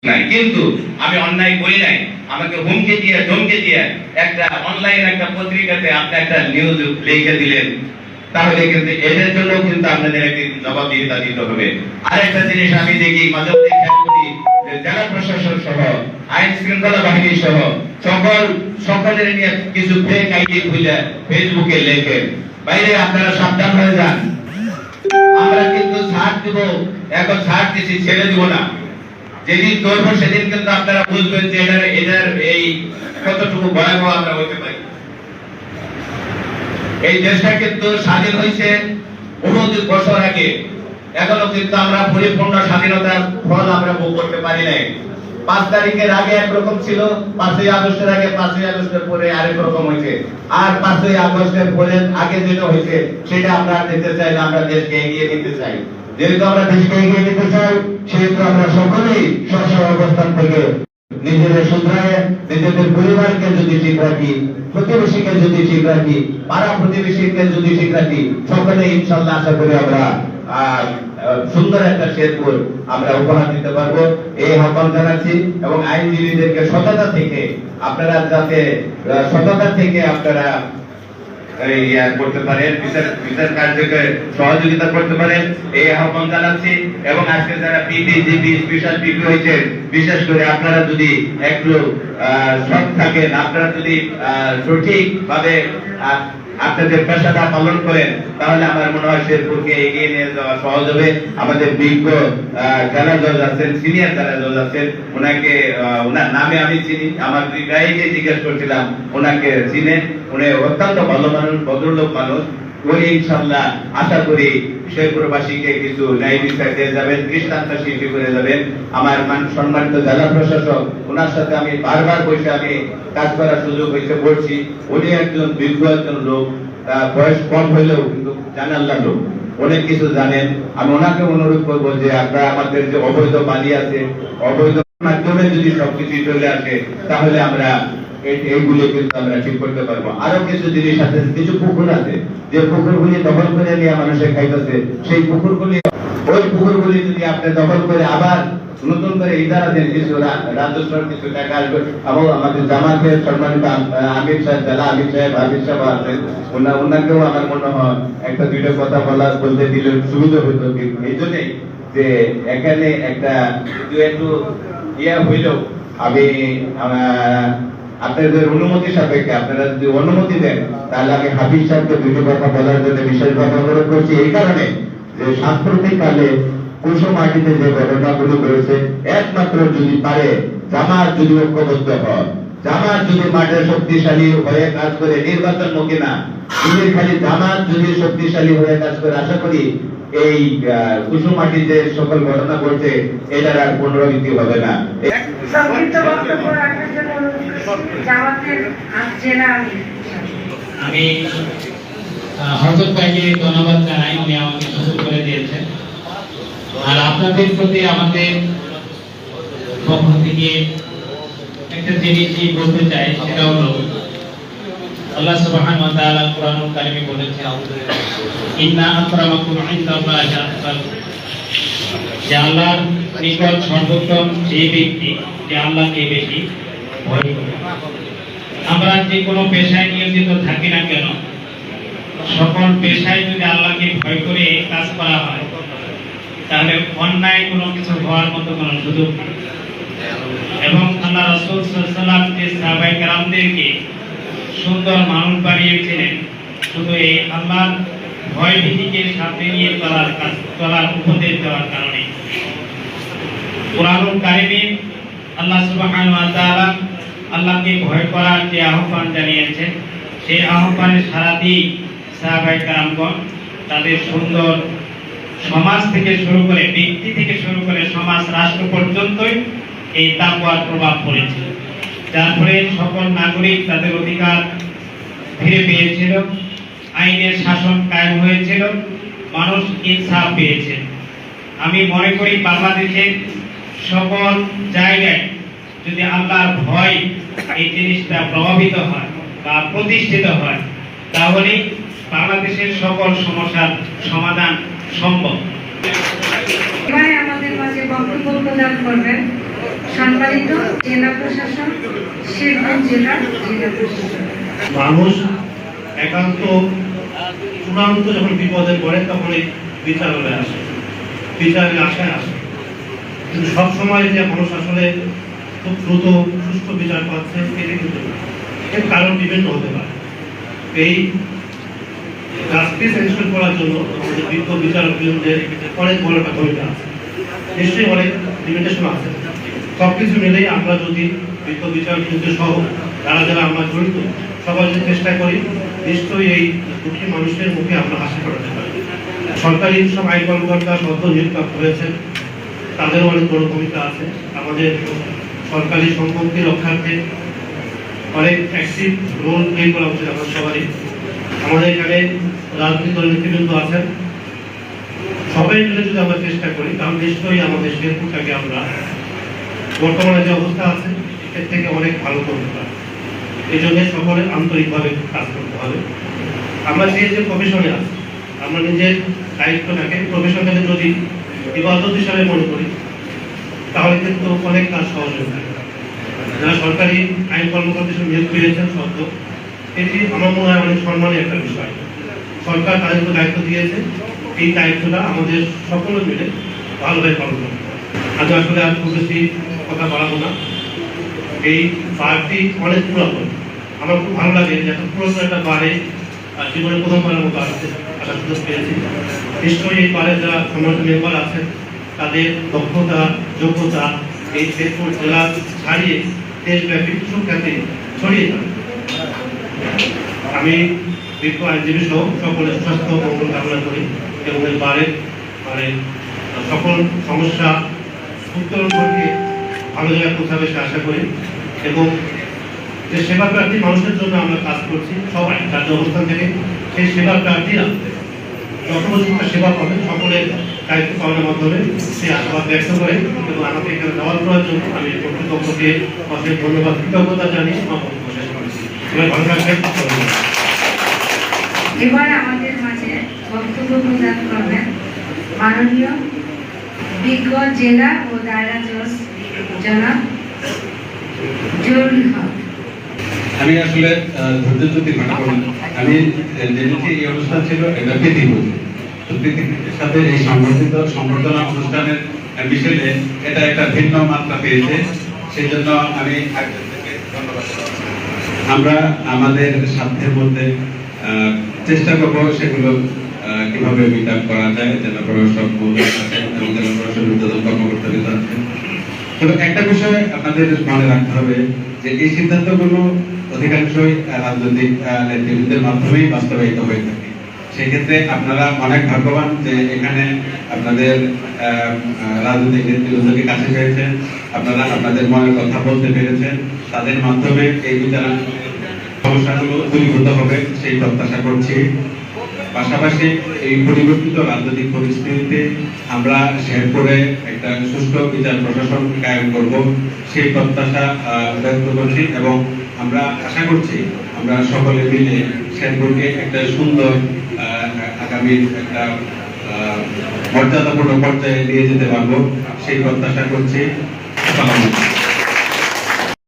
নাই, কিন্তু আমি অন্যায় করি নাই। আমাকে হুমকি দিয়ে ধমকি দিয়ে একটা অনলাইন একটা পত্রিকাতে আপনি একটা নিউজ লিখে দিলেন, তাহলে কিন্তু এদের জন্য কিন্তু আপনাদের একটি জবাবদিহিতা দিতে হবে। আরেকটা জিনিস আমি দেখি মাঝে মধ্যে খেয়াল করি যে জেলা প্রশাসন সহ আইন শৃঙ্খলা বাহিনী সহ সকলের নিয়ে কিছু ফেক আইডি খুলে ফেসবুকে লেখে। বাইরে আপনারা সাবধান হয়ে যান। আমরা কিন্তু ছাড় দিব, এখন ছাড় দিছি, ছেড়ে দিব না। যেদিন ধরবো সেদিন কিন্তু আপনারা বুঝবেন যে এদের এই কতটুকু ভয়াবহ আমরা হইতে পারি। এই দেশটা কিন্তু স্বাধীন হয়েছে 29 বছর আগে, এখনো কিন্তু আমরা পরিপূর্ণ স্বাধীনতার ফল আমরা ভোগ করতে পারি নাই। 5 তারিখের আগে একরকম ছিল, 5ই আগস্টের আগে, 5ই আগস্টের পরে আরেক রকম হয়েছে, আর 5ই আগস্টের পরে আগে যেটা হয়েছে সেটা আমরা দেখতে চাই না। আমরা দেশকে এগিয়ে নিতে চাই। যেহেতু আমরা দেশকে এগিয়ে নিতে চাই, সেহেতু আমরা সকলেই স্ব অবস্থান থেকে নিজেদের শুধরায়, নিজেদের পরিবারকে যদি ঠিক রাখি, প্রতিবেশীকে যদি ঠিক রাখি, পাড়া প্রতিবেশীকে যদি ঠিক রাখি, সকলে ইনশাআল্লাহ আশা করি আমরা সুন্দর একটা শেরপুর আমরা উপহার দিতে পারবো, এই আহ্বান জানাচ্ছি। এবং আইনজীবীদেরকে সততা থেকে আপনারা যাতে আপনারা করতে পারেন, বিচার কার্যকে সহযোগিতা করতে পারেন, এই আহ্বান জানাচ্ছি। এবং আজকে যারা পিপি স্পেশাল পিপি হয়েছে, বিশেষ করে আপনারা যদি একটু সৎ থাকেন, আপনারা যদি সঠিক ভাবে আপনাদের পেশাটা পালন করেন, তাহলে আমার মনে হয় শেরপুরকে এগিয়ে নিয়ে যাওয়া সহজ হবে। আমাদের বিজ্ঞ যারা জজ আছেন, সিনিয়র যারা জজ আছেন, ওনার নামে আমি চিনি, আমার 2 গাইকে জিজ্ঞেস করছিলাম, ওনাকে চিনে। উনি অত্যন্ত ভালো মানুষ, ভদ্রলোক মানুষ। উনি ইনশাআল্লাহ আশা করি শেরপুরবাসীকে কিছু ন্যায় বিচার দিয়ে যাবেন, দৃষ্টান্ত সৃষ্টি করে যাবেন। আমার সম্মানিত জেলা প্রশাসক, ওনার সাথে আমি বারবার বসে আমি কাজ করার সুযোগ হয়েছে, বলছি। উনি একজন বিজ্ঞ একজন লোক, বয়স কম হইলেও কিন্তু জানাল্লা লোক, অনেক কিছু জানেন। আমি ওনাকে অনুরোধ করবো যে আপনারা আমাদের যে অবৈধ বালি আছে, অবৈধ মাধ্যমে যদি সবকিছু চলে আসে, তাহলে আমরা এইগুলো কিন্তু আমরা ঠিক করতে পারবো। আরো কিছু জিনিস আছে, কিছু পুকুর আছে, যে পুকুরগুলি দখল করে নিয়ে মানুষের খাইতেছে, সেই পুকুরগুলি, ওই পুকুরগুলি যদি আপনি দখল করে আবার নতুন করে ইজারা দেন, কিছু রাজস্বের কিছু টাকা আসবে। এবং আমাদের জামাতের সম্মানিত আমির সাহেব, জেলা আমির সাহেব আছেন, ওনাকেও আমার মনে হয় 1-2টা কথা বলতে দিলে সুবিধা হইতো। এই জন্যই যে এখানে একটা একটু হইলেও আমি আপনাদের অনুমতি সাপেক্ষে, আপনারা যদি অনুমতি দেন, তাহলে আমি হাফিজ সাহেবকে 2টো কথা বলার জন্য বিশেষভাবে অনুরোধ করছি। এই কারণে যে সাম্প্রতিক কালে কুসুমাটিতে যে ঘটনাগুলো ঘটেছে, একমাত্র যদি পারে জামাত যদি ঐক্যবদ্ধ হয়, জামাত যদি মাঠে শক্তিশালী হয়ে কাজ করে, নির্বাচনমুখী না, খালি জামাত যদি শক্তিশালী হয়ে কাজ করে, আশা করি এই কুসুমাটি যে সকল ঘটনা ঘটছে এটার আর পুনরাবৃত্তি হবে না। আমি হযরত ভাইকে ধন্যবাদ জানাই, উনি আমাকে সুযোগ করে দিয়েছেন। আর আপনাদের প্রতি আমাদের পক্ষ থেকে একটা জিনিসই বলতে চাই, সেটা হলো আল্লাহ সুবহানাহু ওয়া তাআলা কোরআনুল কারীমে বলেছেন, ইন্না আকরামাকুম ইনদাল্লাহি আতকাকুম, যে আল্লাহর নিকট সর্বোত্তম সেই ব্যক্তি যে আল্লাহকে বেশি ভয় করে। আমরা যে কোনো পেশায় নিয়োজিত থাকি না কেন, সকল পেশায় যদি আল্লাহকে ভয় করে কাজ করা হয়, তাহলে অন্যায় কোনো কিছু হওয়ার মতো কোনো সুযোগ নেই। এবং আল্লাহ রাসূল সাল্লাল্লাহু আলাইহি ওয়াসাল্লাম যে সাহাবায়ে কেরামদেরকে সুন্দর মানুষ বানিয়েছিলেন, শুধু এই আল্লাহর ভয় ভীতিকে সাথে নিয়ে চলার উপদেশ দেওয়ার কারণে। কোরআনুল কারীমে আল্লাহ সুবহানাহু ওয়া তাআলা আল্লাহকে ভয় করার যে আহ্বান জানিয়েছেন, সেই আহ্বানে সাড়া দিয়ে সাহাবায়ে কেরামগণ তাদের সুন্দর সমাজ থেকে শুরু করে, ব্যক্তি থেকে শুরু করে সমাজ, রাষ্ট্র পর্যন্তই এই তাকওয়ার প্রভাব পড়েছে। যার ফলে সকল নাগরিক তাদের অধিকার ফিরে পেয়েছিল, আইনের শাসন কায়েম হয়েছিল, মানুষ ইনসাফ পেয়েছে। আমি মনে করি বাংলাদেশের সকল জায়গায় যদি আল্লাহর ভয় এই জিনিসটা প্রভাবিত হয় বা প্রতিষ্ঠিত হয়, তাহলে বাংলাদেশের সকল সমস্যার সমাধান সম্ভব। আমাদের মাঝে বক্তব্য প্রদান করবেন সম্মানিত জেলা প্রশাসক, শেরপুর জেলা প্রশাসক, মানুষ একান্ত চূড়ান্ত যখন বিপদে পড়ে তখন এই বিচারালয়ে আসে, বিচারের আশায় আসে। কিন্তু সবসময় যে মানুষ আসলে খুব দ্রুত সুষ্ঠু বিচার পাচ্ছে এটা কিন্তু না। এর কারণ বিভিন্ন হতে পারে। এই জাস্টিস এনশিওর করার জন্য আমাদের বিজ্ঞ বিচারকদের অনেক বড় একটা ভূমিকা আছে, নিশ্চয়ই অনেক লিমিটেশন আছে। সবকিছু মিলেই আমরা যদি বিজ্ঞ বিচারকদের সহ যারা যারা আমরা জড়িত সবাই যদি চেষ্টা করি, নিশ্চয়ই এই দুঃখী মানুষের মুখে আমরা হাসি ফোটাতে পারি। সরকারি সব আইন কর্মকর্তা সদ্য নিয়োগপ্রাপ্ত হয়েছেন, তাদেরও অনেক বড় ভূমিকা আছে। আমাদের সরকারি সম্পত্তি রক্ষার্থে অনেক অ্যাক্টিভ রোল প্লে করা উচিত আমাদের সবারই। আমাদের এখানে রাজনৈতিক দলের নেতৃবৃন্দ আছেন, সবাই মিলে যদি আমরা চেষ্টা করি তাহলে নিশ্চয়ই আমাদের শেরপুরটাকে আমরা বর্তমানে যে অবস্থা আছে এর থেকে অনেক ভালো করতে পারি। এই জন্য সকলে আন্তরিকভাবে কাজ করতে হবে। আমরা যে যে প্রফেশনে আছি, আমরা নিজের দায়িত্বটাকে প্রফেশনটাকে যদি ইবাদত হিসাবে মনে করি তাহলে কিন্তু অনেক কাজ সহজ হয়ে যায়। যারা সরকারি আইন কর্মকর্তা হিসেবে নিয়োগ পেয়েছেন সদ্য, এটি আমার মনে হয় অনেক সম্মানের একটা বিষয়। সরকার তাদের উপর দায়িত্ব দিয়েছে, এই দায়িত্বটা আমাদের সকলে মিলে ভালোভাবে পালন করতে হবে। আজ আসলে আর খুব বেশি কথা বাড়াবো না। এই বারটি অনেক পুরাতন, আমার খুব ভালো লাগে যে এত পুরাতন একটা বারে জীবনে প্রথমবারের মতো আসার সুযোগ পেয়েছি। নিশ্চয়ই এই বারের যারা সম্মানিত মেম্বার আছেন তাদের দক্ষতা যোগ্যতা এই শেরপুর জেলা ছাড়িয়ে দেশব্যাপী সুখ্যাতি ছড়িয়ে যাবে। আমি বিজ্ঞ আইনজীবী সহ সকলের সুস্বাস্থ্য মঙ্গল কামনা করি এবং এই বারের সকল সমস্যা উত্তরণ করতে ভালো জায়গায় পৌঁছাবে সে আশা করি। এবং যে সেবা প্রার্থী মানুষের জন্য আমরা কাজ করছি সবাই তার অবস্থান থেকে সেই সেবা প্রার্থীরা যথোপযুক্ত সেবা পাবেন সকলের দায়িত্ব পালনের মাধ্যমে সেই আশাবাদ ব্যক্ত করে এবং আমাকে এখানে দাওয়াত করার জন্য আমি কর্তৃপক্ষকে অশেষ ধন্যবাদ কৃতজ্ঞতা জানিয়ে আমার বক্তব্য শেষ করছি। এবার ভালো থাকবেন। এবার আমাদের মাঝে বক্তব্য প্রদান করবেন মাননীয় বিজ্ঞ জেলা ও দায়রা জজ জনাব জরুরি হক। আমি আসলে ধৈর্য যদি ঘটা করি, আমি জেনেছি এই অনুষ্ঠান ছিল এটা পৃথিবী তো পৃথিবীর সাথে এই সংগঠিত সম্বর্ধনা অনুষ্ঠানের বিষয়ে এটা একটা ভিন্ন মাত্রা পেয়েছে, সেই জন্য আমি ধন্যবাদ। আমরা আমাদের স্বার্থের মধ্যে চেষ্টা করবো সেগুলো কিভাবে মিট আপ করা যায়। জেলা প্রশাসক আছেন এবং জেলা প্রশাসন উদ্বোধন কর্মকর্তা আছেন। তবে একটা বিষয় আপনাদের মনে রাখতে হবে যে এই সিদ্ধান্তগুলো অধিকাংশই রাজনৈতিক নেতৃবৃন্দের মাধ্যমেই বাস্তবায়িত হয়ে থাকে। সেক্ষেত্রে আপনারা অনেক ভাগ্যবান যে এখানে আপনাদের রাজনৈতিক নেতৃবৃন্দকে কাছে পেয়েছেন, আপনারা আপনাদের মনের কথা বলতে পেরেছেন, তাদের মাধ্যমে এই বিচার সমস্যাগুলো দূরীভূত হবে সেই প্রত্যাশা করছি। পাশাপাশি এই পরিবর্তিত রাজনৈতিক পরিস্থিতিতে আমরা শেরপুরে একটা সুষ্ঠু বিচার প্রশাসন কায়েম করব সেই প্রত্যাশা ব্যক্ত করছি এবং আমরা আশা করছি আমরা সকলে মিলে শেরপুরকে একটা সুন্দর আগামী একটা মর্যাদাপূর্ণ পর্যায়ে নিয়ে যেতে পারবো সেই প্রত্যাশা করছি।